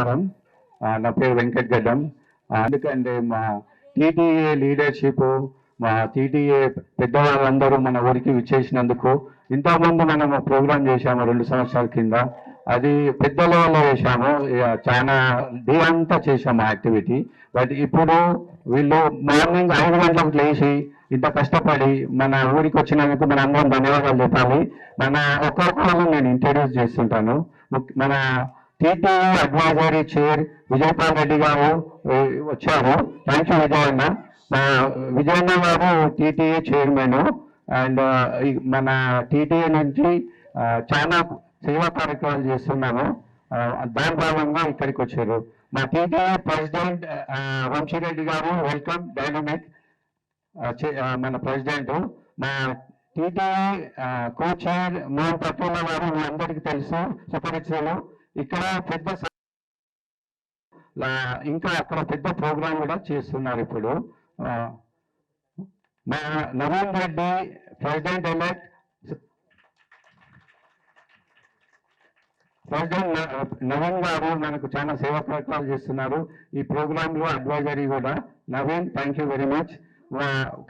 నమస్కారం. నా పేరు వెంకట్ గడ్డం. ఎందుకంటే మా టీటీఏ లీడర్షిప్, మా టీటీఏ పెద్దవాళ్ళందరూ మన ఊరికి విచ్చేసినందుకు, ఇంతకుముందు మనం ప్రోగ్రామ్ చేశాము 2 సంవత్సరాల కింద. అది పెద్ద లెవెల్లో చేశాము, చాలా డే అంతా చేశాము యాక్టివిటీ. బట్ ఇప్పుడు వీళ్ళు మార్నింగ్ 5 గంటలకు లేచి ఇంత కష్టపడి మన ఊరికి వచ్చినందుకు మన అందరం ధన్యవాదాలు చెప్పాలి. మన ఒక్కొక్కరు నేను ఇంట్రడ్యూస్ చేస్తుంటాను. మన TTE advisory chair Vijayapal Reddy garu వచ్చారు. Thank you Vijayanna. Vijayanna garu TTE chairman. And మన టీటీఈ నుంచి చాలా సేవా కార్యక్రమాలు చేస్తున్నాము. దాని భాగంగా ఇక్కడికి వచ్చారు. మా టీటీఈ ప్రెసిడెంట్ వంశీరెడ్డి గారు, వెల్కమ్. డైనమిక్ మన ప్రెసిడెంట్. మా టీటీఈ కో చైర్ మోహన్ పటేల్ గారు మీ అందరికీ తెలుసు, సుపరిచితులు. ఇక్కడ ఇంకా అక్కడ పెద్ద ప్రోగ్రాం కూడా చేస్తున్నారు ఇప్పుడు. మా Naveen Reddy president elect, president Naveen గారు మనకు చాలా సేవా ప్రయత్నాలు చేస్తున్నారు ఈ ప్రోగ్రాంలో. అడ్వైజరీ కూడా Naveen, thank you very much.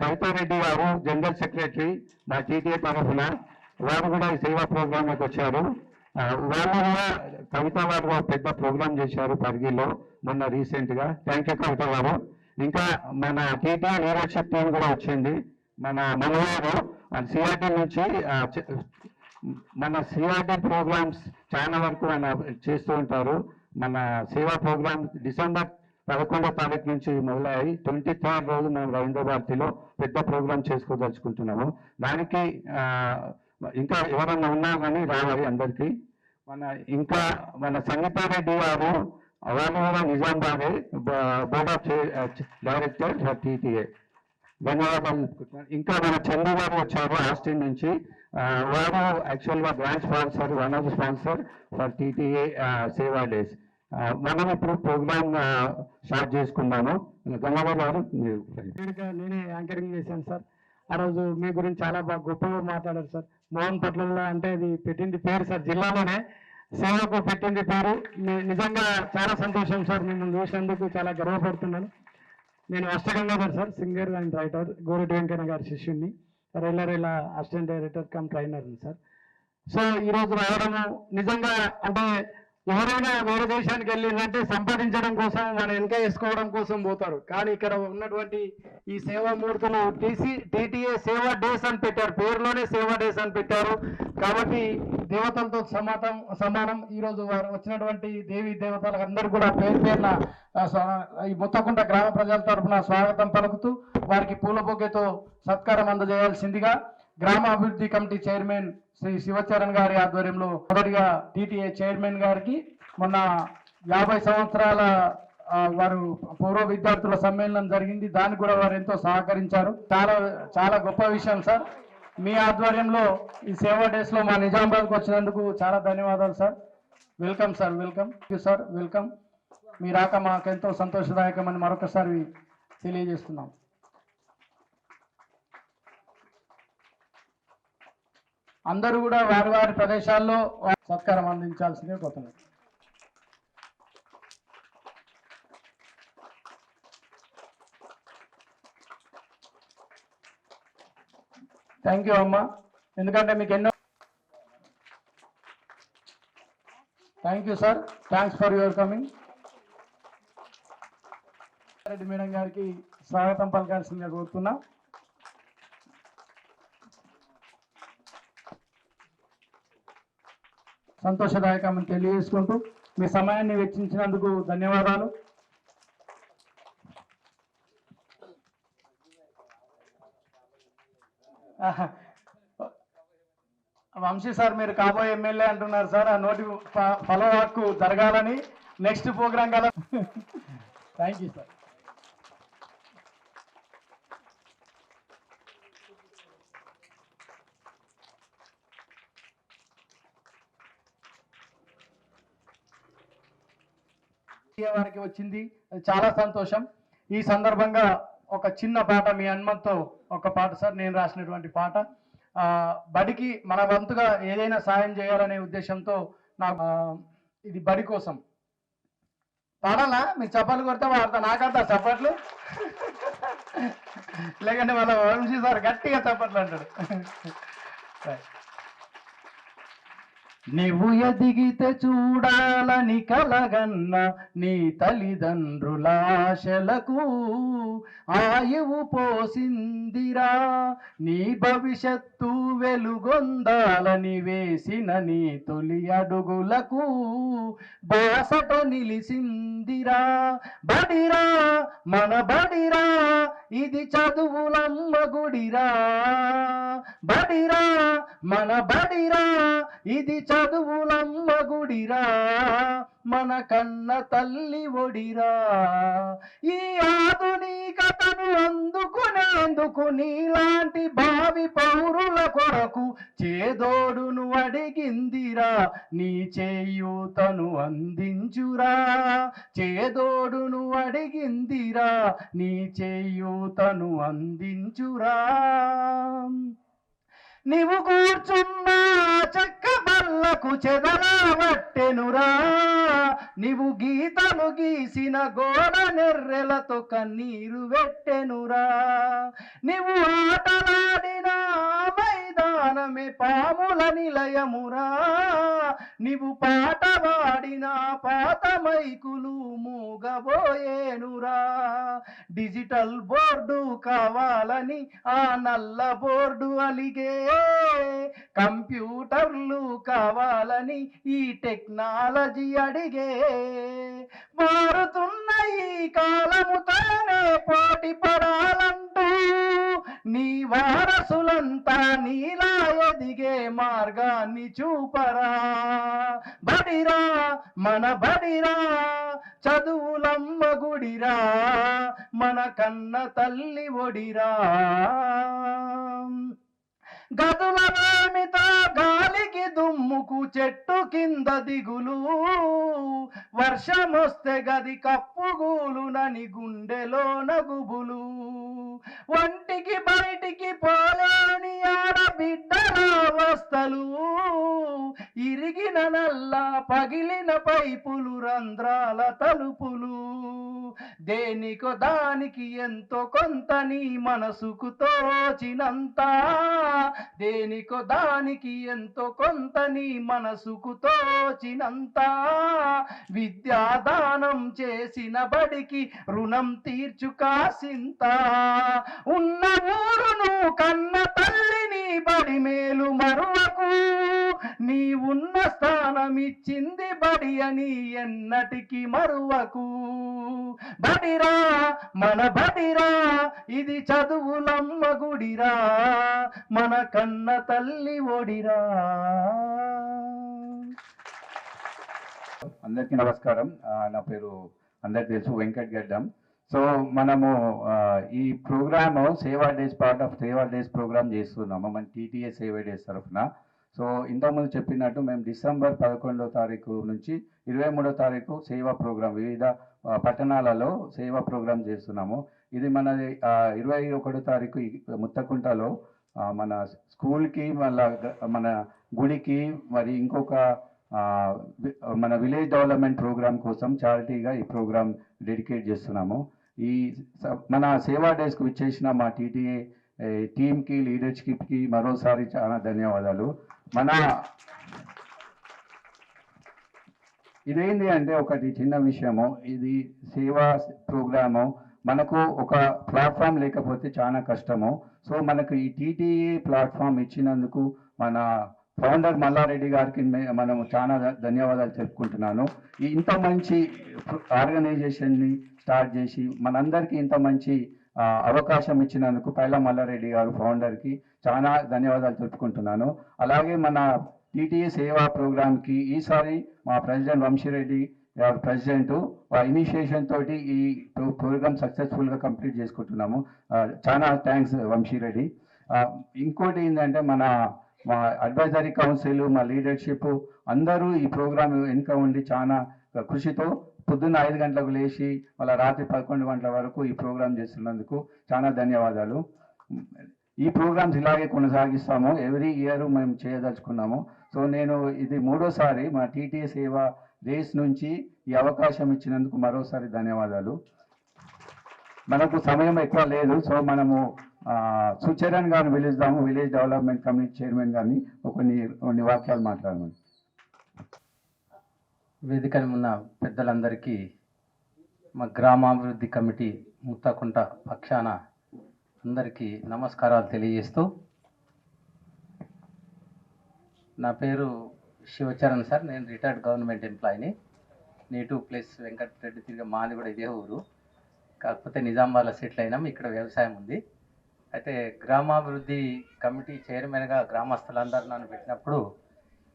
Kavitha Reddy గారు జనరల్ సెక్రటరీ మా టీటీఏ తరఫున, వారు కూడా ఈ సేవా ప్రోగ్రాంలోకి వచ్చారు. వాళ్ళు కూడా కవిత గారు పెద్ద ప్రోగ్రాం చేశారు పరిగిలో మొన్న రీసెంట్గా. థ్యాంక్ యూ కవిత గారు. ఇంకా మన టీటీఏ లీడర్షిప్ టీం కూడా వచ్చింది. మన మనవారు సిఆర్టీ నుంచి, మన సిఆర్టీ ప్రోగ్రామ్స్ చాలా వరకు ఆయన చేస్తూ ఉంటారు. మన సేవా ప్రోగ్రామ్ డిసెంబర్ 11వ తారీఖు నుంచి మొదలయ్యి 23rd రోజు మేము రవీంద్ర భారతిలో పెద్ద ప్రోగ్రామ్ చేసుకోదలుచుకుంటున్నాము. దానికి ఇంకా ఎవరన్నా ఉన్నా కానీ రావాలి అందరికీ. ఇంకా మన సంగీతారెడ్డి గారు, వాళ్ళు కూడా నిజామాబాదే, board of director for TTA. ధన్యవాదాలు. ఇంకా మన చందు గారు వచ్చారు ఆస్టిన్ నుంచి. వారు యాక్చువల్గా branch sponsor, one of the sponsor for TTA సేవా డేస్. మనం ఇప్పుడు ప్రోగ్రామ్ స్టార్ట్ చేసుకున్నాము. గంగాబాబు గారు, నేనే యాంకరింగ్ చేశాను సార్. ఆ రోజు మీ గురించి చాలా బాగా గొప్పగా మాట్లాడారు సార్. మోహన్ పట్లలో అంటే అది పెట్టింది పేరు సార్, జిల్లాలోనే సేవకు పెట్టింది పేరు. నిజంగా చాలా సంతోషం సార్, మిమ్మల్ని చూసినందుకు చాలా గర్వపడుతున్నాను. నేను Ashtagangadhar sir, singer and writer, Goreddy Venkanna గారి శిష్యుడిని, Rella assistant director cum trainer sir. So ఈరోజు రావడము నిజంగా అంటే ఎవరైనా వేరే దేశానికి వెళ్ళిందంటే సంపాదించడం కోసం, మనం వెనక వేసుకోవడం కోసం పోతారు. కానీ ఇక్కడ ఉన్నటువంటి ఈ సేవా మూర్తులు టీటీఏ సేవా డేస్ అని పెట్టారు, పేరులోనే సేవా డేస్ అని పెట్టారు. కాబట్టి దేవతలతో సమానం. ఈరోజు వారు వచ్చినటువంటి దేవీ దేవతలకు అందరూ కూడా పేరు పేరున ఈ ముత్తకుంట గ్రామ ప్రజల తరఫున స్వాగతం పలుకుతూ వారికి పూల బొగ్గతో సత్కారం అందజేయాల్సిందిగా గ్రామ అభివృద్ధి కమిటీ చైర్మన్ శ్రీ శివచరణ్ గారి ఆధ్వర్యంలో మొదటిగా టీటీఏ చైర్మన్ గారికి మొన్న 50 సంవత్సరాల వారు పూర్వ విద్యార్థుల సమ్మేళనం జరిగింది. దానికి కూడా వారు ఎంతో సహకరించారు. చాలా చాలా గొప్ప విషయం సార్. మీ ఆధ్వర్యంలో ఈ సేవా డేస్ లో మా నిజామాబాద్కు వచ్చినందుకు చాలా ధన్యవాదాలు sir. Welcome sir, welcome sir, welcome. మీ రాక మాకెంతో సంతోషదాయకమని మరొకసారి తెలియజేస్తున్నాం. అందరూ కూడా వారి వారి ప్రదేశాల్లో సత్కారం అందించాల్సిందే కోరుతున్నాను. థ్యాంక్ యూ అమ్మా, ఎందుకంటే మీకు ఎన్నో. Thank you sir, thanks for your coming. Reddy madam గారికి స్వాగతం పలకాల్సిందిగా కోరుతున్నా. సంతోషదాయకమని తెలియజేసుకుంటూ మీ సమయాన్ని వెచ్చించినందుకు ధన్యవాదాలు. వంశీ సార్, మీరు కాబోయే ఎమ్మెల్యే అంటున్నారు సార్. ఆ నోటి ఫలో హక్కు జరగాలని నెక్స్ట్ ప్రోగ్రాం కదా. Thank you sir. వారికి వచ్చింది, చాలా సంతోషం. ఈ సందర్భంగా ఒక చిన్న పాట మీ అనుమతితో, ఒక పాట సార్, నేను రాసినటువంటి పాట. బడికి మన వంతుగా ఏదైనా సాయం చేయాలనే ఉద్దేశంతో నాకు ఇది బడి కోసం పాడాలా? మీరు చప్పట్లు కొడితే వాడతా, నాకంతా చప్పట్లు. లేకంటే మన వంశీ సార్ గట్టిగా చప్పట్లు అంటాడు. నీవు ఎదిగితే చూడాలని కలగన్న నీ తల్లిదండ్రుల ఆశలకు ఆయువు పోసిందిరా. నీ భవిష్యత్తు వెలుగొందాలని వేసిన నీ తొలి అడుగులకు బాసట నిలిసిందిరా. బడిరా మన బడిరా, ఇది చదువులమ్మ గుడిరా. బడిరా మన బడిరా, ఇది చదువులమ్మ గుడిరా. మన కన్న తల్లి ఒడిరా. ఈ ఆధునికతను అందుకునేందుకు నీలాంటి భావి పౌరుల కొరకు చేదోడును అడిగిందిరా. నీ చేయూతను అందించురా. చేదోడును అడిగిందిరా. నీ చేయూతను అందించురా. నీవు కూర్చున్న చెక్క బల్లకు చెదరవట్టెనురా. నీవు గీతలు గీసిన గోడ నెర్రెలతో కన్నీరు పెట్టెనురా. నీవు ఆటలాడిన మైదానమే పాముల నిలయమురా. నీవు పాట పాడిన పాత మైకులు మూగబోయేనురా. డిజిటల్ బోర్డు కావాలని ఆ నల్ల బోర్డు అలిగే. కంప్యూటర్లు కావాలని ఈ టెక్నాలజీ అడిగే. మారుతున్న ఈ కాలముతోనే పోటీ పడాలంటూ నీ వారసులంతా నీలా ఎదిగే మార్గాన్ని చూపరా. బడిరా మన బడిరా, చదువులమ్మ గుడిరా. మన కన్న తల్లి ఒడిరా. గదులమేమితో గాలికి దుమ్ముకు చెట్టు కింద దిగులు. వర్షమొస్తే గది కప్పుగూలునని గుండెలో నగుబులు. ఒంటికి బయటికి పోలేని ఆడబిడ్డల అవస్థలు. ఇరిగిన నల్ల పగిలిన పైపులు, రంధ్రాల తలుపులు. దేనికో దానికి ఎంతో కొంత నీ మనసుకు తోచినంత. దేనికో దానికి ఎంతో కొంత నీ మనసుకు తోచినంత. విద్యాదానం చేసిన బడికి రుణం తీర్చు కాసింత. ఉన్న ఊరును కన్న తల్లిని బడి మేలు మరువకు. నీ ఉన్న స్థానం ఇచ్చింది బడి అని ఎన్నటికి మరువకు. బడిరా మన బడిరా, ఇది చదువులమ్మ గుడిరా. మన కన్న తల్లి ఒడిరా. అందరికీ నమస్కారం. నా పేరు అందరికి తెలుసు, వెంకట్ గడ్డం. సో మనము ఈ ప్రోగ్రామ్ సేవా డేస్, పార్ట్ ఆఫ్ సేవా డేస్ ప్రోగ్రామ్ చేస్తున్నాము మన టీటీఏ సేవా డేస్ తరఫున. సో ఇంతకుముందు చెప్పినట్టు మేము డిసెంబర్ 11వ తారీఖు నుంచి 23వ తారీఖు సేవా ప్రోగ్రాం వివిధ పట్టణాలలో సేవా ప్రోగ్రాం చేస్తున్నాము. ఇది మనది 21వ తారీఖు ముత్తకుంటలో మన స్కూల్కి, మళ్ళా మన గుడికి, మరి ఇంకొక మన విలేజ్ డెవలప్మెంట్ ప్రోగ్రామ్ కోసం చారిటీగా ఈ ప్రోగ్రామ్ డెడికేట్ చేస్తున్నాము. ఈ మన సేవా డేస్కు విచ్చేసిన మా టీటీఏ టీమ్కి, లీడర్షిప్కి మరోసారి చాలా ధన్యవాదాలు. మన ఇదేంటి అంటే ఒకటి చిన్న విషయము, ఇది సేవా ప్రోగ్రాము. మనకు ఒక ప్లాట్ఫామ్ లేకపోతే చాలా కష్టము. సో మనకు ఈ టీటీఏ ప్లాట్ఫామ్ ఇచ్చినందుకు మన ఫౌండర్ మల్లారెడ్డి గారికి మనము చాలా ధన్యవాదాలు చెప్పుకుంటున్నాను. ఇంత మంచి ఆర్గనైజేషన్ని స్టార్ట్ చేసి మనందరికీ ఇంత మంచి అవకాశం ఇచ్చినందుకు పైలా మల్లారెడ్డి గారు ఫౌండర్కి చాలా ధన్యవాదాలు తెలుపుకుంటున్నాను. అలాగే మన టీటీఏ సేవా ప్రోగ్రామ్కి ఈసారి మా ప్రెసిడెంట్ వంశీరెడ్డి గారు ప్రెసిడెంట్ ఇనిషియేషన్ తోటి ఈ ప్రోగ్రామ్ సక్సెస్ఫుల్గా కంప్లీట్ చేసుకుంటున్నాము. చాలా థ్యాంక్స్ వంశీరెడ్డి. ఇంకోటి ఏంటంటే మా అడ్వైజరీ కౌన్సిల్, మా లీడర్షిప్ అందరూ ఈ ప్రోగ్రామ్ వెనుక ఉండి చాలా కృషితో పొద్దున్న 5 గంటలకు లేచి మళ్ళీ రాత్రి 11 గంటల వరకు ఈ ప్రోగ్రామ్ చేస్తున్నందుకు చాలా ధన్యవాదాలు. ఈ ప్రోగ్రామ్స్ ఇలాగే కొనసాగిస్తాము. ఎవ్రీ ఇయర్ మేము చేయదలుచుకున్నాము. సో నేను ఇది 3వ సారి మా టీటీఏ సేవా దేశ్ నుంచి ఈ అవకాశం ఇచ్చినందుకు మరోసారి ధన్యవాదాలు. మనకు సమయం ఎక్కువ లేదు, సో మనము సుచరణ్ గారిని పిలుద్దాము, విలేజ్ డెవలప్మెంట్ కమిటీ చైర్మన్ గారిని కొన్ని వాక్యాలు మాట్లాడమని. వేదికన ఉన్న పెద్దలందరికీ మా గ్రామాభివృద్ధి కమిటీ ముత్తకుంట పక్షాన అందరికీ నమస్కారాలు తెలియజేస్తూ, నా పేరు శివచరణ్ సార్. నేను రిటైర్డ్ గవర్నమెంట్ ఎంప్లాయీని. నేటివ్ ప్లేస్ వెంకటరెడ్డి తిరిగి మాది కూడా ఇదే ఊరు, కాకపోతే నిజామాబాద్లో సెటిల్ అయినాం. ఇక్కడ వ్యవసాయం ఉంది. అయితే గ్రామాభివృద్ధి కమిటీ చైర్మన్గా గ్రామస్తులందరూ నన్ను పెట్టినప్పుడు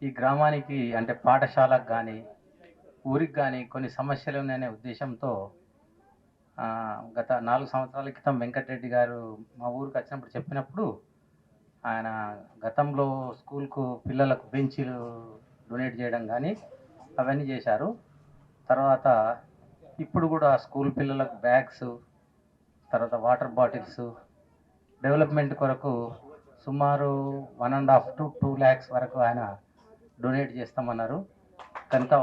ఈ గ్రామానికి అంటే పాఠశాలకు కానీ ఊరికి కానీ కొన్ని సమస్యలు ఉన్నాయనే ఉద్దేశంతో గత 4 సంవత్సరాల క్రితం వెంకటరెడ్డి గారు మా ఊరికి వచ్చినప్పుడు చెప్పినప్పుడు, ఆయన గతంలో స్కూల్కు పిల్లలకు బెంచీలు డొనేట్ చేయడం కానీ అవన్నీ చేశారు. తర్వాత ఇప్పుడు కూడా స్కూల్ పిల్లలకు బ్యాగ్స్, తర్వాత వాటర్ బాటిల్స్ డెవలప్మెంట్ కొరకు సుమారు 1.5 to 2 lakhs వరకు ఆయన డొనేట్ చేస్తామన్నారు. కనుక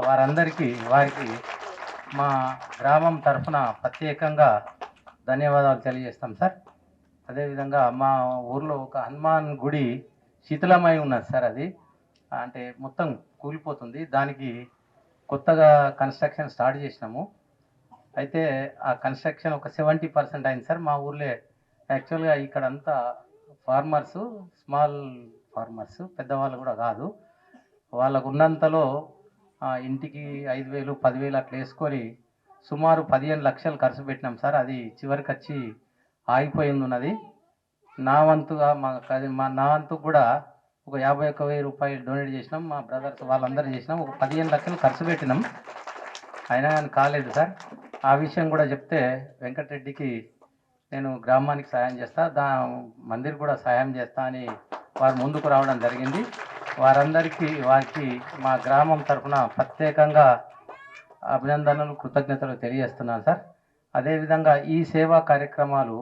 వారికి మా గ్రామం తరఫున ప్రత్యేకంగా ధన్యవాదాలు తెలియజేస్తాం సార్. అదేవిధంగా మా ఊర్లో ఒక హనుమాన్ గుడి శిథిలమై ఉన్నది సార్. అది అంటే మొత్తం కూలిపోతుంది. దానికి కొత్తగా కన్స్ట్రక్షన్ స్టార్ట్ చేసినాము. అయితే ఆ కన్స్ట్రక్షన్ ఒక 70% అయింది సార్. మా ఊర్లో యాక్చువల్గా ఇక్కడ అంతా ఫార్మర్స్, స్మాల్ ఫార్మర్స్, పెద్దవాళ్ళు కూడా కాదు. వాళ్ళకు ఉన్నంతలో ఇంటికి 5,000, 10,000 అట్లా వేసుకొని సుమారు 15 లక్షలు ఖర్చు పెట్టినాం సార్. అది చివరికి వచ్చి ఆగిపోయింది ఉన్నది. నా వంతుగా నా వంతు కూడా ఒక 51,000 రూపాయలు డొనేట్ చేసినాం. మా బ్రదర్స్ వాళ్ళందరూ చేసినాం. ఒక 15 లక్షలు ఖర్చు పెట్టినాం, అయినా కానీ కాలేదు సార్. ఆ విషయం కూడా చెప్తే వెంకటరెడ్డికి నేను గ్రామానికి సాయం చేస్తా, మందిర్ కూడా సాయం చేస్తా అని వారు ముందుకు రావడం జరిగింది. వారికి మా గ్రామం తరఫున ప్రత్యేకంగా అభినందనలు, కృతజ్ఞతలు తెలియజేస్తున్నాను సార్. అదేవిధంగా ఈ సేవా కార్యక్రమాలు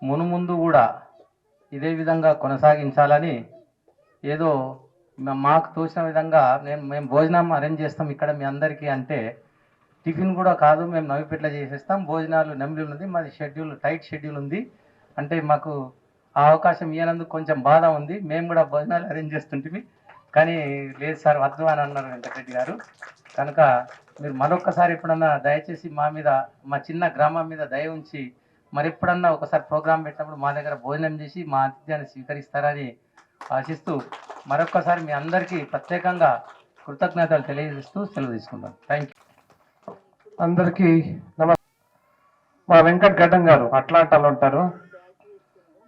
మునుముందు కూడా ఇదే విధంగా కొనసాగించాలని, ఏదో మాకు తోచిన విధంగా మేము భోజనం అరేంజ్ చేస్తాం ఇక్కడ మీ అందరికీ అంటే, టిఫిన్ కూడా కాదు, మేము నవిపెట్ల చేసేస్తాం, భోజనాలు నెమ్మది ఉన్నది, మాది టైట్ షెడ్యూల్ ఉంది అంటే మాకు ఆ అవకాశం ఇవ్వనందుకు కొంచెం బాధ ఉంది. మేము కూడా భోజనాలు అరేంజ్ చేస్తుంటివి, కానీ లేదు సార్ వద్దు అని అన్నారు వెంకటరెడ్డి గారు. కనుక మీరు మరొక్కసారి ఎప్పుడన్నా దయచేసి మా చిన్న గ్రామం మీద దయ ఉంచి మరెప్పుడన్నా ఒకసారి ప్రోగ్రాం పెట్టినప్పుడు మా దగ్గర భోజనం చేసి మా ఆతిథ్యాన్ని స్వీకరిస్తారని ఆశిస్తూ మరొక్కసారి మీ అందరికీ ప్రత్యేకంగా కృతజ్ఞతలు తెలియజేస్తూ సెలవు తీసుకుంటాం. Thank you. అందరికీ మా వెంకట్ గడ్డం గారు అట్లాంటాలో ఉంటారు.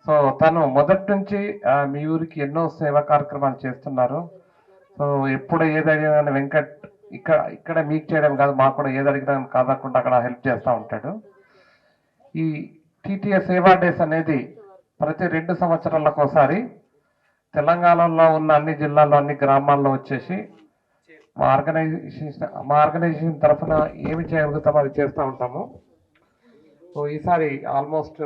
సో తను మొదటి నుంచి మీ ఊరికి ఎన్నో సేవా కార్యక్రమాలు చేస్తున్నారు. సో ఎప్పుడు ఏది అడిగినా వెంకట్ ఇక్కడ మీకు చేయడం కాదు, మాకు కూడా ఏది అడిగినా కాదకుండా అక్కడ హెల్ప్ చేస్తూ ఉంటాడు. ఈ టీటీఎస్ సేవా డేస్ అనేది ప్రతి 2 సంవత్సరాలకు ఒకసారి తెలంగాణలో ఉన్న అన్ని జిల్లాల్లో, అన్ని గ్రామాల్లో వచ్చేసి మా ఆర్గనైజేషన్ తరఫున ఏమి చేయగలుగుతామో అది చేస్తూ ఉంటాము. సో ఈసారి ఆల్మోస్ట్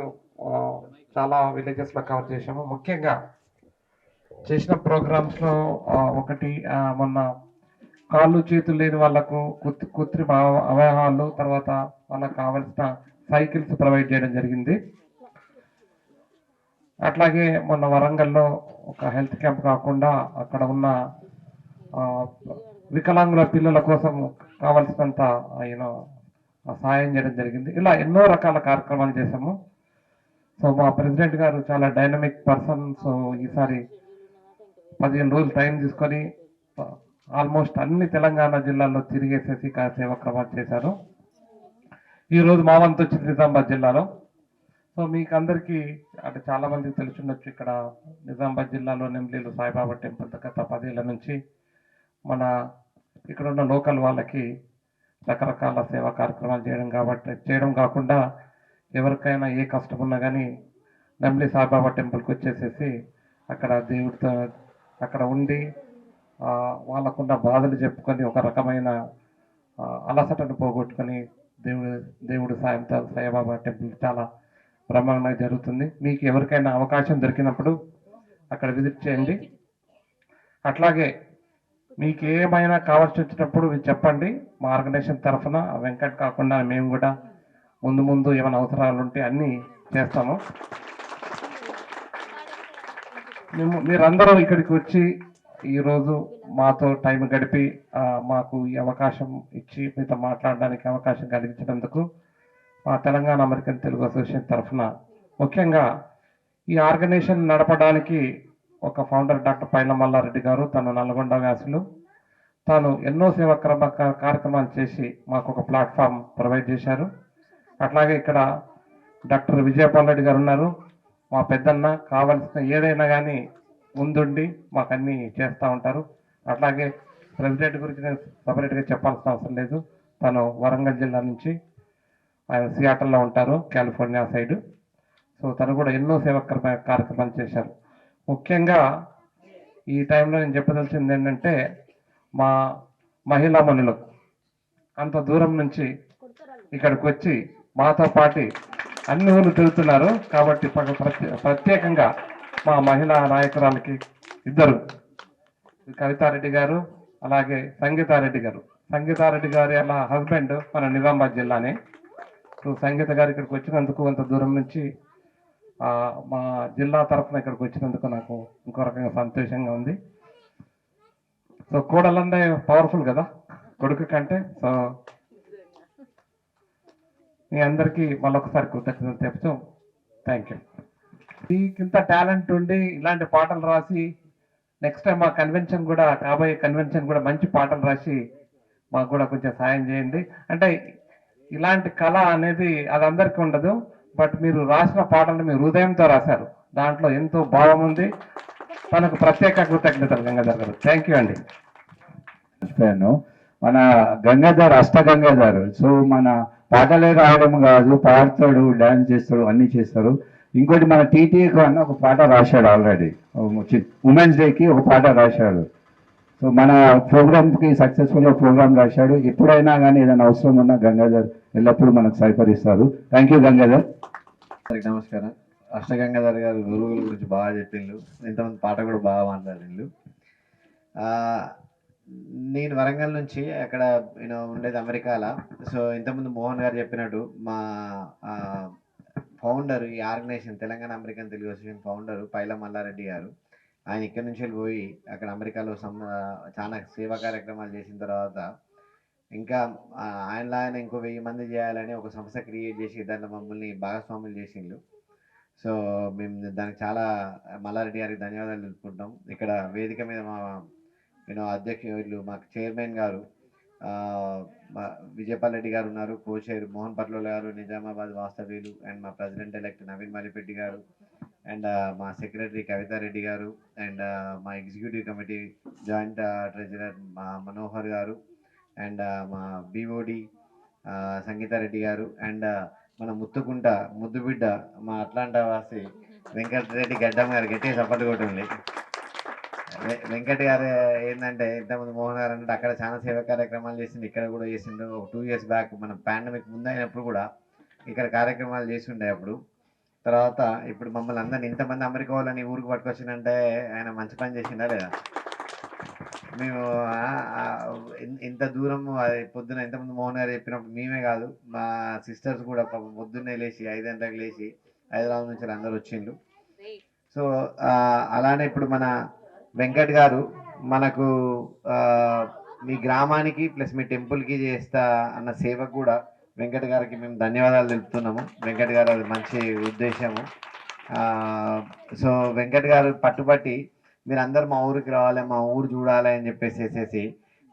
చాలా విలేజెస్లో కవర్ చేసాము. ముఖ్యంగా చేసిన ప్రోగ్రామ్స్లో ఒకటి మొన్న కాళ్ళు చేతులు లేని వాళ్ళకు కృత్రిమ అవయవాలు, తర్వాత వాళ్ళకు కావాల్సిన సైకిల్స్ ప్రొవైడ్ చేయడం జరిగింది. అట్లాగే మొన్న వరంగల్లో ఒక హెల్త్ క్యాంప్ కాకుండా అక్కడ ఉన్న వికలాంగుల పిల్లల కోసం కావాల్సినంత సహాయం చేయడం జరిగింది. ఇలా ఎన్నో రకాల కార్యక్రమాలు చేశాము. సో మా ప్రెసిడెంట్ గారు చాలా డైనమిక్ పర్సన్. సో ఈసారి 15 రోజులు టైం తీసుకొని ఆల్మోస్ట్ అన్ని తెలంగాణ జిల్లాల్లో తిరిగేసేసి సేవా క్రమాలు చేశారు. ఈరోజు మా వంతు వచ్చింది నిజామాబాద్ జిల్లాలో. సో మీకు అందరికీ అంటే చాలా మందికి తెలిసి ఉండొచ్చు, ఇక్కడ నిజామాబాద్ జిల్లాలో నెమ్లీలు సాయిబాబా టెంపుల్ గత 10 ఏళ్ల నుంచి మన ఇక్కడ ఉన్న లోకల్ వాళ్ళకి రకరకాల సేవా కార్యక్రమాలు చేయడం కాకుండా ఎవరికైనా ఏ కష్టం ఉన్నా కానీ నెమ్లీ సాయిబాబా టెంపుల్కి వచ్చేసేసి అక్కడ దేవుడితో అక్కడ ఉండి వాళ్ళకున్న బాధలు చెప్పుకొని ఒక రకమైన అలసటను పోగొట్టుకొని దేవుడు సాయంతో సాయిబాబా టెంపుల్ చాలా బ్రహ్మాండంగా జరుగుతుంది. మీకు ఎవరికైనా అవకాశం దొరికినప్పుడు అక్కడ విజిట్ చేయండి. అట్లాగే మీకు ఏమైనా కావాల్సి వచ్చినప్పుడు మీరు చెప్పండి. మా ఆర్గనైజేషన్ తరఫున వెంకట్ కాకుండా మేము కూడా ముందు ముందు ఏమైనా అవసరాలు ఉంటే అన్నీ చేస్తాము. మీరందరూ ఇక్కడికి వచ్చి ఈరోజు మాతో టైం గడిపి మాకు ఈ అవకాశం ఇచ్చి మీతో మాట్లాడడానికి అవకాశం కలిగించినందుకు మా తెలంగాణ అమెరికన్ తెలుగు అసోసియేషన్ తరఫున ముఖ్యంగా ఈ ఆర్గనైజేషన్ నడపడానికి ఒక ఫౌండర్ డాక్టర్ పైల మల్లారెడ్డి గారు, తను నల్గొండ వ్యాసులు, తాను ఎన్నో సేవా కార్యక్రమాలు చేసి మాకు ఒక ప్లాట్ఫామ్ ప్రొవైడ్ చేశారు. అట్లాగే ఇక్కడ డాక్టర్ విజయపాల్ రెడ్డి గారు ఉన్నారు, మా పెద్దన్న. కావాల్సిన ఏదైనా కానీ ముందుండి మాకు అన్నీ చేస్తూ ఉంటారు. అట్లాగే ప్రెసిడెంట్ గురించి నేను సపరేట్గా చెప్పాల్సిన అవసరం లేదు. తను వరంగల్ జిల్లా నుంచి, ఆయన సియాటల్లో ఉంటారు, కాలిఫోర్నియా సైడ్. సో తను కూడా ఎన్నో సేవా కార్యక్రమాలు చేశారు. ముఖ్యంగా ఈ టైంలో నేను చెప్పదలిచింది ఏంటంటే, మా మహిళా మనులకు అంత దూరం నుంచి ఇక్కడికి వచ్చి మాతో పాటు అన్ని ఊళ్ళు తిరుగుతున్నారు. కాబట్టి ప్రత్యేకంగా మా మహిళా నాయకురాలకి ఇద్దరు, కవితారెడ్డి గారు అలాగే సంగీతారెడ్డి గారు. సంగీతారెడ్డి గారి అలా హస్బెండ్ మన నిజామాబాద్ జిల్లానే. సో సంగీత గారు ఇక్కడికి వచ్చినందుకు అంత దూరం నుంచి మా జిల్లా తరఫున ఇక్కడికి వచ్చినందుకు నాకు ఇంకో రకంగా సంతోషంగా ఉంది. సో కోడలంటే పవర్ఫుల్ కదా కొడుకు కంటే. సో మీ అందరికీ మళ్ళొకసారి కృతజ్ఞతలు చెప్తూ థ్యాంక్ యూ. మీకింత టాలెంట్ ఉండి ఇలాంటి పాటలు రాసి నెక్స్ట్ టైం మా కన్వెన్షన్ కూడా, కాబోయే కన్వెన్షన్ కూడా మంచి పాటలు రాసి మాకు కూడా కొంచెం సాయం చేయండి. అంటే ఇలాంటి కళ అనేది అది అందరికీ ఉండదు. బట్ మీరు రాసిన పాటలు మీ హృదయంతో రాశారు, దాంట్లో ఎంతో భావం ఉంది. తనకు ప్రత్యేక కృతజ్ఞతలు గంగాధర్ గారు. థ్యాంక్ యూ అండి. మన గంగాధర్ గంగాధర్. సో మన పాటలే రాయడం కాదు, పాడతాడు, డాన్స్ చేస్తాడు, అన్ని చేస్తారు. ఇంకోటి మన టీటీఏకు అన్న ఒక పాట రాశాడు ఆల్రెడీ, ఉమెన్స్ డేకి ఒక పాట రాశాడు. సో మన ప్రోగ్రామ్కి సక్సెస్ఫుల్గా ప్రోగ్రామ్ రాశాడు. ఎప్పుడైనా కానీ ఏదైనా అవసరం ఉన్నా గంగాధర్ ఎల్లప్పుడూ మనకు సహకరిస్తారు. Thank you Gangadhar. నమస్కారం. గంగాధర్ గారు గురువుల గురించి బాగా చెప్పిండ్రు, ఇంతమంది పాట కూడా బాగా మాట్లాడిండ్రు. నేను వరంగల్ నుంచి అక్కడ ఉండేది అమెరికాలో. సో ఇంతకుముందు మోహన్ గారు చెప్పినట్టు మా ఫౌండర్, ఈ organisation Telangana American Telugu association founder Paila Mallareddy garu, ఆయన ఇక్కడి నుంచి వెళ్ళిపోయి అక్కడ అమెరికాలో చాలా సేవా కార్యక్రమాలు చేసిన తర్వాత ఇంకా ఆయనలో ఆయన ఇంకో 1000 మంది చేయాలని ఒక సంస్థ క్రియేట్ చేసి దాంట్లో మమ్మల్ని భాగస్వాములు చేసిండ్రు. సో మేము దానికి చాలా మల్లారెడ్డి గారికి ధన్యవాదాలు తెలుపుకుంటాం. ఇక్కడ వేదిక మీద మా అధ్యక్షులు, మాకు చైర్మన్ గారు విజయపాల్ రెడ్డి గారు ఉన్నారు, కోచైర్ మోహన్ పట్లోల గారు నిజామాబాద్ వాస్తవ్యులు, అండ్ మా ప్రెసిడెంట్ ఎలెక్ట్ నవీన్ మలిపెట్టి గారు, అండ్ మా సెక్రటరీ కవితారెడ్డి గారు, అండ్ మా ఎగ్జిక్యూటివ్ కమిటీ జాయింట్ ట్రెజరర్ మా మనోహర్ గారు, అండ్ మా బీఓడి సంగీతారెడ్డి గారు, అండ్ మన ముత్తుకుంట ముద్దుబిడ్డ మా అట్లాంటా వాసి వెంకటరెడ్డి గడ్డం గారు. గట్టిగా సపోర్ట్ కొట్టింది. వెంకట్ గారు ఏంటంటే ఇంతకుముందు మోహన్ గారు అంటే అక్కడ చాలా సేవా కార్యక్రమాలు చేసిండు, ఇక్కడ కూడా చేసిండు. 2 years బ్యాక్ మన పాండమిక్ ముందు అయినప్పుడు కూడా ఇక్కడ కార్యక్రమాలు చేసిండే. అప్పుడు తర్వాత ఇప్పుడు మమ్మల్ని అందరినీ ఇంతమంది అమెరికా వాళ్ళని ఊరికి పట్టుకొచ్చిందంటే ఆయన మంచి పని చేసిండా లేదా? మేము ఇంత దూరం పొద్దున ఇంతమంది మోహన్ గారు చెప్పినప్పుడు మేమే కాదు, మా సిస్టర్స్ కూడా పొద్దున్నే లేచి 5 గంటలకు లేచి హైదరాబాద్ నుంచి అందరు వచ్చిండ్రు. సో అలానే ఇప్పుడు మన వెంకట్ గారు మనకు మీ గ్రామానికి ప్లస్ మీ టెంపుల్కి చేస్తా అన్న సేవకు కూడా వెంకట్ గారికి మేము ధన్యవాదాలు తెలుపుతున్నాము. వెంకట్ గారు అది మంచి ఉద్దేశము. సో వెంకట్ గారు పట్టుబట్టి మీరు అందరు మా ఊరికి రావాలి, మా ఊరు చూడాలి అని చెప్పేసి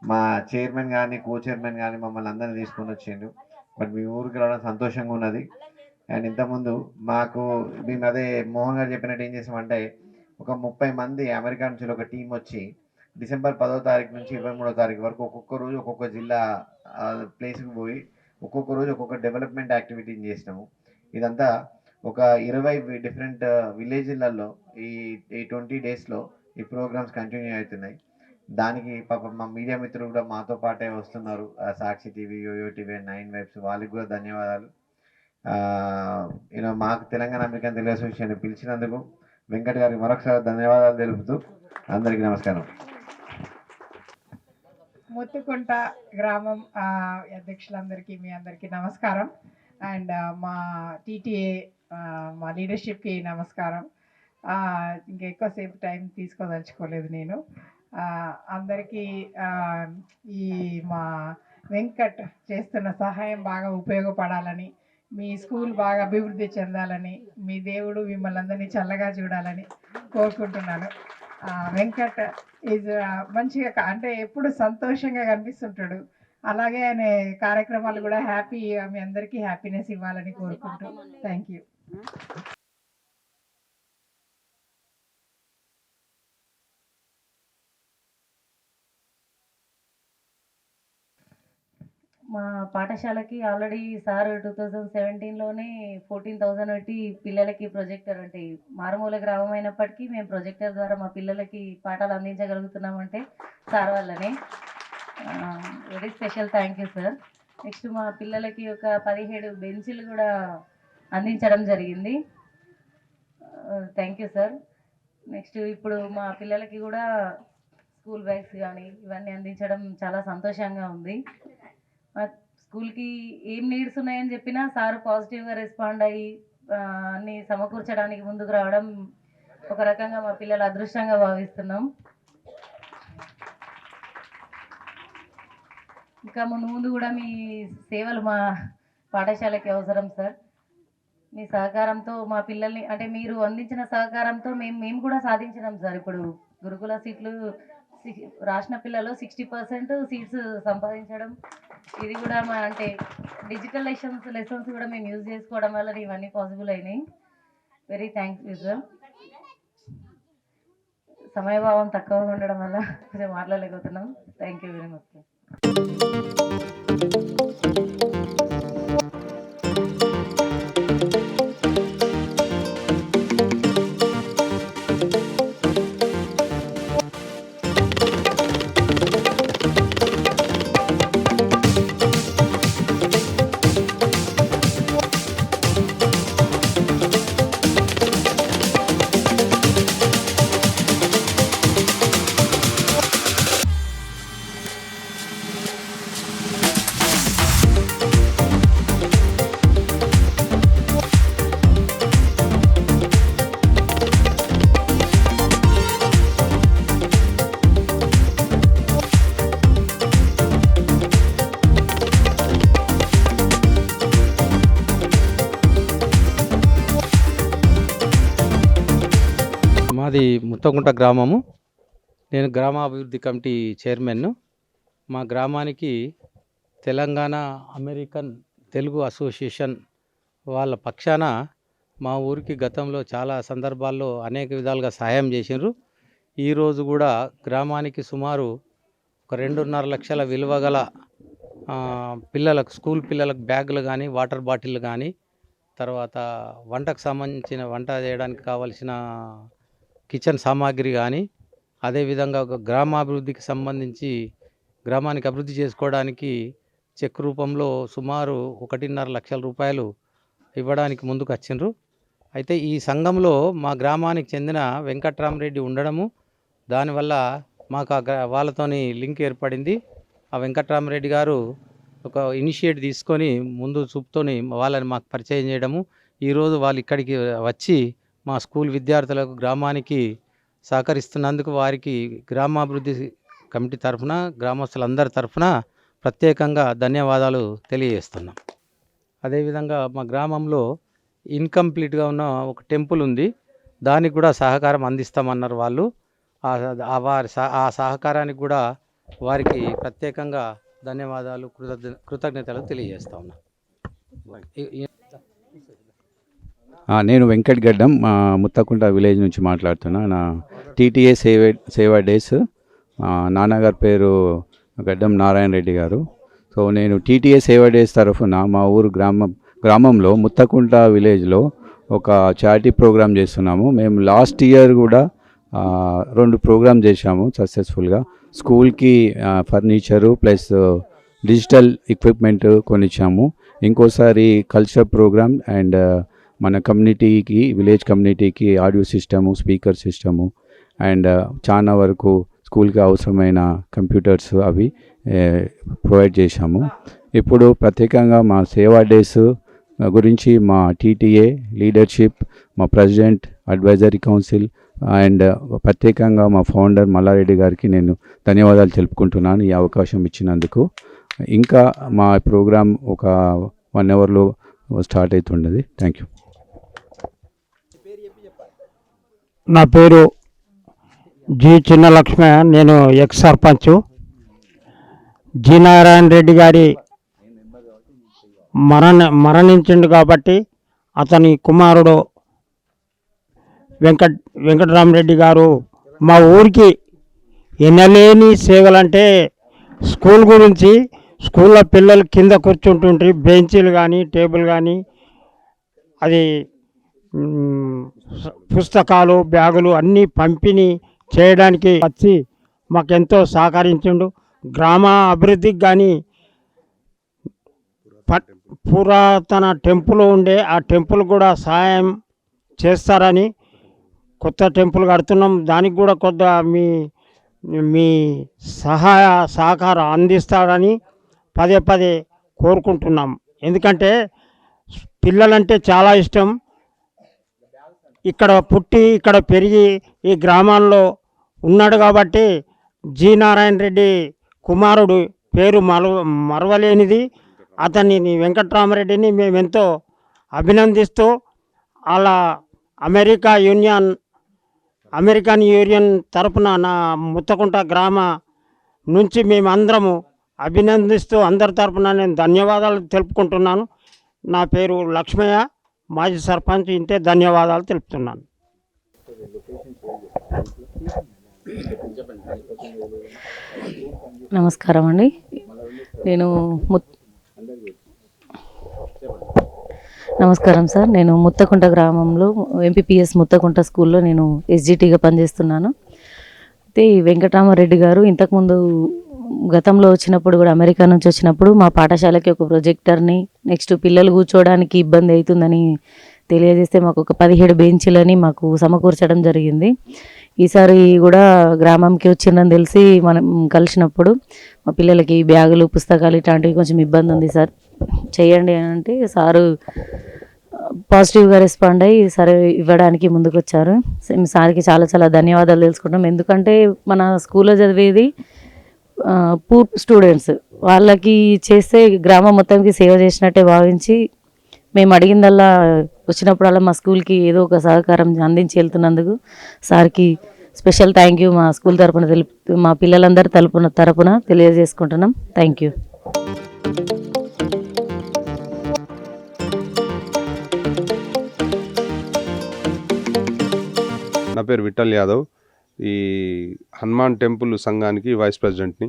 మా చైర్మన్ కానీ కో చైర్మన్ కానీ మమ్మల్ని అందరినీ తీసుకొని వచ్చిండు. బట్ మీ ఊరికి రావడం సంతోషంగా ఉన్నది. అండ్ ఇంతకుముందు మాకు మేము అదే మోహన్ గారు చెప్పినట్టు ఏం చేసామంటే ఒక 30 మంది అమెరికా నుంచి ఒక టీం వచ్చి డిసెంబర్ 10వ తారీఖు నుంచి 23వ తారీఖు వరకు ఒక్కొక్క రోజు ఒక్కొక్క జిల్లా ప్లేస్కి పోయి ఒక్కొక్క రోజు ఒక్కొక్క డెవలప్మెంట్ యాక్టివిటీని చేసినాము. ఇదంతా ఒక 20 డిఫరెంట్ విలేజ్లలో ఈ 20 daysలో ఈ ప్రోగ్రామ్స్ కంటిన్యూ అవుతున్నాయి. దానికి పాప మా మీడియా మిత్రులు కూడా మాతో పాటే వస్తున్నారు, సాక్షి టీవీ, యోయో టీవీ, 9 వైబ్స్, వాళ్ళకి కూడా ధన్యవాదాలు. మాకు తెలంగాణ అమెరికన్ తెలుగు అసోసియేషన్ పిలిచినందుకు వెంకట్ గారికి మరొకసారి ధన్యవాదాలు తెలుపుతూ అందరికీ నమస్కారం. ముత్తుకుంట గ్రామం అధ్యక్షులందరికీ మీ అందరికీ నమస్కారం. అండ్ మా టీటీఏ మా లీడర్షిప్కి నమస్కారం. ఇంకా ఎక్కువసేపు టైం తీసుకోదలుచుకోలేదు నేను. అందరికీ ఈ మా వెంకట్ చేస్తున్న సహాయం బాగా ఉపయోగపడాలని, మీ స్కూల్ బాగా అభివృద్ధి చెందాలని, మీ దేవుడు మిమ్మల్ని అందరినీ చల్లగా చూడాలని కోరుకుంటున్నాను. వెంకట్ ఈజ్ మంచిగా అంటే ఎప్పుడు సంతోషంగా కనిపిస్తుంటాడు. అలాగే ఆయన కార్యక్రమాలు కూడా మీ అందరికీ హ్యాపీనెస్ ఇవ్వాలని కోరుకుంటూ థ్యాంక్ యూ. మా పాఠశాలకి ఆల్రెడీ సార్ 2017లోనే 14,000 పెట్టి పిల్లలకి ప్రొజెక్టర్, అంటే మారుమూల గ్రామం అయినప్పటికీ మేము ప్రొజెక్టర్ ద్వారా మా పిల్లలకి పాఠాలు అందించగలుగుతున్నామంటే సార్ వల్లనే. Very special thank you sir. Next మా పిల్లలకి ఒక 17 బెంచీలు కూడా అందించడం జరిగింది. Thank you sir. నెక్స్ట్ ఇప్పుడు మా పిల్లలకి కూడా స్కూల్ బ్యాగ్స్ కానీ ఇవన్నీ అందించడం చాలా సంతోషంగా ఉంది. స్కూల్కి ఏం నీడ్స్ ఉన్నాయని చెప్పినా సార్ పాజిటివ్గా రెస్పాండ్ అయ్యి అన్నీ సమకూర్చడానికి ముందుకు రావడం ఒక రకంగా మా పిల్లల అదృష్టంగా భావిస్తున్నాం. ఇంకా ముందు కూడా మీ సేవలు మా పాఠశాలకి అవసరం సార్. మీ సహకారంతో మా పిల్లల్ని, అంటే మీరు అందించిన సహకారంతో మేము కూడా సాధించినాం సార్. ఇప్పుడు గురుకుల సీట్లు రాసిన పిల్లలు 60% సీట్స్ సంపాదించడం, ఇది కూడా మా అంటే డిజిటల్ లెసన్స్ కూడా మేము యూజ్ చేసుకోవడం వల్ల ఇవన్నీ పాసిబుల్ అయినాయి. Very thank you sir. సమయభావం తక్కువగా ఉండడం వల్ల కొంచెం మాట్లాడలేకపోతున్నాం. Thank you very much sir. మాది ముత్తకుంట గ్రామము. నేను గ్రామాభివృద్ధి కమిటీ చైర్మన్ను. మా గ్రామానికి తెలంగాణ అమెరికన్ తెలుగు అసోసియేషన్ వాళ్ళ పక్షాన మా ఊరికి గతంలో చాలా సందర్భాల్లో అనేక విధాలుగా సహాయం చేసినారు. ఈరోజు కూడా గ్రామానికి సుమారు ఒక 2.5 లక్షల విలువ గల పిల్లలకు, స్కూల్ పిల్లలకు బ్యాగులు కానీ, వాటర్ బాటిల్ కానీ, తర్వాత వంటకు సంబంధించిన వంట చేయడానికి కావలసిన కిచెన్ సామాగ్రి కానీ, అదేవిధంగా ఒక గ్రామాభివృద్ధికి సంబంధించి గ్రామానికి అభివృద్ధి చేసుకోవడానికి చెక్ రూపంలో సుమారు 1.5 లక్షల రూపాయలు ఇవ్వడానికి ముందుకు వచ్చిండ్రు. అయితే ఈ సంఘంలో మా గ్రామానికి చెందిన వెంకట్రామరెడ్డి ఉండడము, దానివల్ల మాకు వాళ్ళతోని లింక్ ఏర్పడింది. ఆ వెంకట్రామరెడ్డి గారు ఒక ఇనిషియేట్ తీసుకొని ముందు చూపుతోని వాళ్ళని మాకు పరిచయం చేయడము, ఈరోజు వాళ్ళు ఇక్కడికి వచ్చి మా స్కూల్ విద్యార్థులకు, గ్రామానికి సహకరిస్తున్నందుకు వారికి గ్రామాభివృద్ధి కమిటీ తరఫున, గ్రామస్తులందరి తరఫున ప్రత్యేకంగా ధన్యవాదాలు తెలియజేస్తున్నాం. అదేవిధంగా మా గ్రామంలో ఇన్కంప్లీట్గా ఉన్న ఒక టెంపుల్ ఉంది, దానికి కూడా సహకారం అందిస్తామన్నారు వాళ్ళు. ఆ సహకారానికి కూడా వారికి ప్రత్యేకంగా ధన్యవాదాలు, కృతజ్ఞతలు తెలియజేస్తా ఉన్నా. నేను వెంకట్ గడ్డం ముత్తకుంట విలేజ్ నుంచి మాట్లాడుతున్నా. నా టీటీఏ సేవా డేస్, నాన్నగారి పేరు గడ్డం నారాయణ రెడ్డి గారు. సో నేను టీటీఏ సేవా డేస్ తరఫున మా ఊరు గ్రామంలో ముత్తకుంట విలేజ్లో ఒక చారిటీ ప్రోగ్రామ్ చేస్తున్నాము. మేము లాస్ట్ ఇయర్ కూడా 2 ప్రోగ్రామ్ చేశాము సక్సెస్ఫుల్గా. స్కూల్కి ఫర్నిచరు ప్లస్ డిజిటల్ ఎక్విప్మెంట్ కొనిచ్చాము. ఇంకోసారి కల్చర్ ప్రోగ్రామ్ అండ్ మన కమ్యూనిటీకి, విలేజ్ కమ్యూనిటీకి audio system, speaker system and చాలా వరకు స్కూల్కి అవసరమైన కంప్యూటర్స్ అవి ప్రొవైడ్ చేశాము. ఇప్పుడు ప్రత్యేకంగా మా సేవా డేస్ గురించి మా టీటీఏ లీడర్షిప్, మా ప్రెసిడెంట్, అడ్వైజరీ కౌన్సిల్ అండ్ ప్రత్యేకంగా మా ఫౌండర్ మల్లారెడ్డి గారికి నేను ధన్యవాదాలు తెలుపుకుంటున్నాను ఈ అవకాశం ఇచ్చినందుకు. ఇంకా మా ప్రోగ్రామ్ ఒక 1 అవర్లో స్టార్ట్ అవుతుండేది. Thank you. నా పేరు జి చిన్న లక్ష్మయ్య. నేను ఎక్స్ సర్పంచ్. జి నారాయణ రెడ్డి గారి మరణించిండు కాబట్టి అతని కుమారుడు వెంకటరామరెడ్డి గారు మా ఊరికి ఎనలేని సేవలంటే స్కూల్ గురించి, స్కూల్లో పిల్లలు కింద కూర్చుంటుంటే బెంచీలు కానీ టేబుల్ కానీ అది పుస్తకాలు బ్యాగులు అన్నీ పంపిణీ చేయడానికి వచ్చి మాకెంతో సహకరించిండు. గ్రామ అభివృద్ధికి కానీ పురాతన టెంపుల్ ఉండే ఆ టెంపుల్ కూడా సహాయం చేస్తారని, కొత్త టెంపుల్ కడుతున్నాం, దానికి కూడా కొత్త మీ సహకారం అందిస్తారని పదే పదే కోరుకుంటున్నాం. ఎందుకంటే పిల్లలంటే చాలా ఇష్టం. ఇక్కడ పుట్టి ఇక్కడ పెరిగి ఈ గ్రామాల్లో ఉన్నాడు కాబట్టి జి నారాయణ రెడ్డి కుమారుడు పేరు మరవలేనిది. అతన్ని వెంకటరామరెడ్డిని మేమెంతో అభినందిస్తూ అలా అమెరికన్ యూనియన్ తరపున నా ముత్తకుంట గ్రామ నుంచి మేమందరము అభినందిస్తూ అందరి తరపున నేను ధన్యవాదాలు తెలుపుకుంటున్నాను. నా పేరు లక్ష్మయ్య, మాజీ సర్పంచ్. ఇంతే ధన్యవాదాలు తెలుపుతున్నాను. నమస్కారం అండి. నమస్కారం సార్. నేను ముత్తకుంట గ్రామంలో ఎంపీపీఎస్ ముత్తకుంట స్కూల్లో నేను ఎస్జిటిగా పనిచేస్తున్నాను. అయితే ఈ వెంకటరామరెడ్డి గారు ఇంతకుముందు గతంలో వచ్చినప్పుడు కూడా అమెరికా నుంచి వచ్చినప్పుడు మా పాఠశాలకి ఒక ప్రొజెక్టర్ని, నెక్స్ట్ పిల్లలు కూర్చోవడానికి ఇబ్బంది అవుతుందని తెలియజేస్తే మాకు ఒక 17 బెంచీలని మాకు సమకూర్చడం జరిగింది. ఈసారి కూడా గ్రామంకి వచ్చిందని తెలిసి మనం కలిసినప్పుడు మా పిల్లలకి బ్యాగులు పుస్తకాలు ఇట్లాంటివి కొంచెం ఇబ్బంది ఉంది సార్, చేయండి అని అంటే సారు పాజిటివ్గా రెస్పాండ్ అయ్యి సరే ఇవ్వడానికి ముందుకు వచ్చారు. సార్కి చాలా చాలా ధన్యవాదాలు తెలుసుకుంటాం. ఎందుకంటే మన స్కూల్లో చదివేది పూర్ స్టూడెంట్స్, వాళ్ళకి చేస్తే గ్రామం మొత్తానికి సేవ చేసినట్టే భావించి మేము అడిగిందల్లా వచ్చినప్పుడల్లా మా స్కూల్కి ఏదో ఒక సహకారం అందించి వెళ్తున్నందుకు సార్కి స్పెషల్ థ్యాంక్ యూ మా స్కూల్ తరపున మా పిల్లలందరి తరపున తెలియజేసుకుంటున్నాం. Thank you. నా పేరు విఠల్ యాదవ్. ఈ హనుమాన్ టెంపుల్ సంఘానికి వైస్ ప్రెసిడెంట్ని.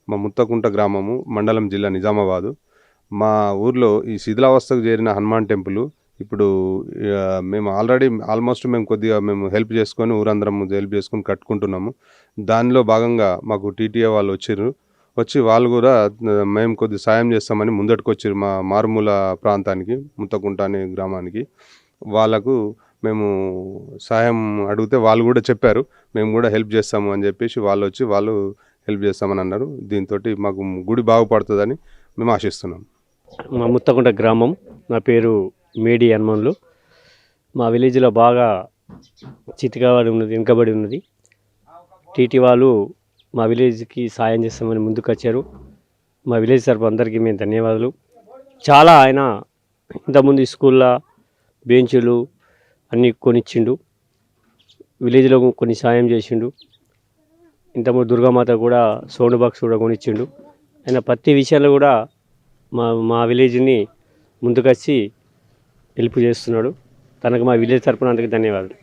మా ముత్తకుంట గ్రామము, మండలం, జిల్లా నిజామాబాదు. మా ఊర్లో ఈ శిథిలావస్థకు చేరిన హనుమాన్ టెంపుల్ ఇప్పుడు మేము ఆల్మోస్ట్ మేము హెల్ప్ చేసుకొని ఊరందరం హెల్ప్ చేసుకొని కట్టుకుంటున్నాము. దానిలో భాగంగా మాకు టీటీఏ వాళ్ళు వచ్చి వాళ్ళు కూడా మేము కొద్ది సాయం చేస్తామని ముందటికి వచ్చారు. మా మారుమూల ప్రాంతానికి, ముత్తకుంట అనే గ్రామానికి వాళ్ళకు మేము సాయం అడిగితే వాళ్ళు కూడా చెప్పారు మేము కూడా హెల్ప్ చేస్తాము అని చెప్పేసి వాళ్ళు హెల్ప్ చేస్తామని అన్నారు. దీంతో మాకు గుడి బాగుపడుతుందని మేము ఆశిస్తున్నాం. మా ముత్తకుంట గ్రామం. నా పేరు మేడి హనుమాన్లు. మా విలేజ్లో బాగా చితికబడి ఉన్నది, వెనుకబడి ఉన్నది. టీటీ వాళ్ళు మా విలేజ్కి సాయం చేస్తామని ముందుకు వచ్చారు. మా విలేజ్ తరపు అందరికీ మేము ధన్యవాదాలు. చాలా ఆయన ఇంతకుముందు స్కూల్లో బెంచులు అన్నీ కొనిచ్చిండు, విలేజ్లో కొన్ని సాయం చేసిండు. ఇంతకుముందు దుర్గామాత కూడా సౌండ్ బాక్స్ కూడా కొనిచ్చిండు. ఆయన ప్రతి విషయాల్లో కూడా మా విలేజ్ని ముందుకొచ్చి హెల్ప్ చేస్తున్నాడు. తనకు మా విలేజ్ తరపున అందరికీ ధన్యవాదాలు.